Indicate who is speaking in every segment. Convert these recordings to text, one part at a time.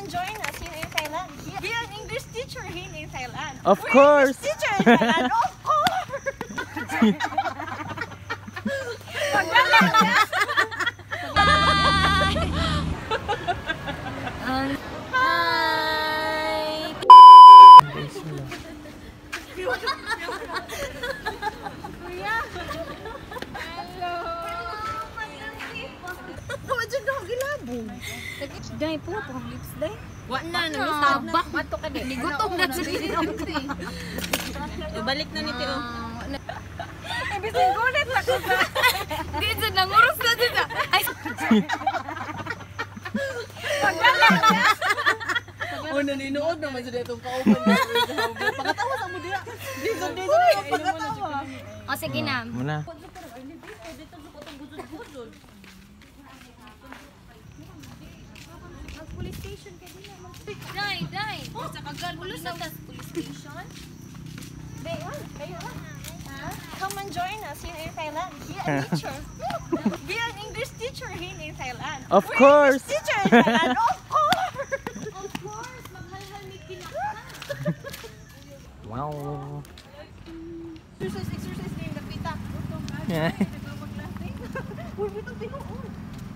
Speaker 1: join us here in Thailand. Be an English teacher here in Thailand.
Speaker 2: Of
Speaker 1: We're
Speaker 2: course.
Speaker 1: English teacher in Thailand. Of course.
Speaker 3: Day po, pang lips day.
Speaker 4: Wa na, nagtaba.
Speaker 3: Mato ka di. Ligutong na sa
Speaker 4: Balik na ni Tio.
Speaker 1: Ibising gulit ako sa.
Speaker 3: Di dyan, nanguros na dyan. Ay,
Speaker 4: O, naninood naman sa itong kauban. Pakatawa sa mo diya. Dizon, pakatawa.
Speaker 3: o sige na.
Speaker 2: Muna.
Speaker 1: Police station ka din naman.
Speaker 3: Day. Sa kagal, bulos na tas police station.
Speaker 1: Come and join us here in Thailand. Be a teacher. Be an English teacher here in Thailand.
Speaker 2: Of
Speaker 1: We're
Speaker 2: course.
Speaker 1: English teacher in Thailand. Of course.
Speaker 3: Of course, maghalhal ni kinaka.
Speaker 2: Wow.
Speaker 1: Exercise din napita.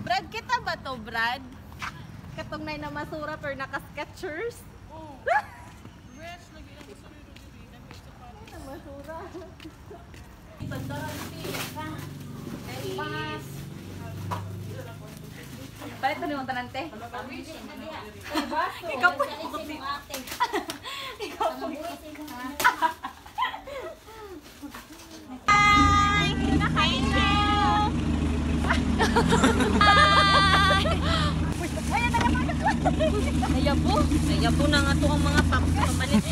Speaker 4: Brad, kita ba to, Brad? Katong na masura pero naka-sketchers? Balik na yung tanante. Ikaw po. Ikaw po. Nayabo na nga to ang mga pamalit.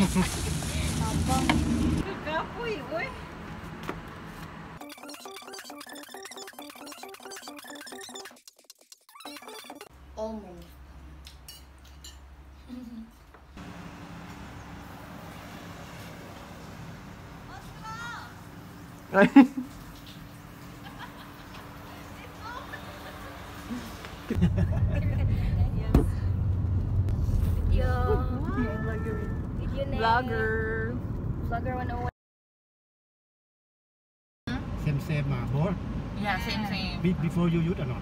Speaker 4: Kapoy, oy.
Speaker 3: Almost. Video name.
Speaker 4: Vlogger.
Speaker 3: Vlogger 101.
Speaker 5: Same, more.
Speaker 4: Yeah, same.
Speaker 5: Before you use or not?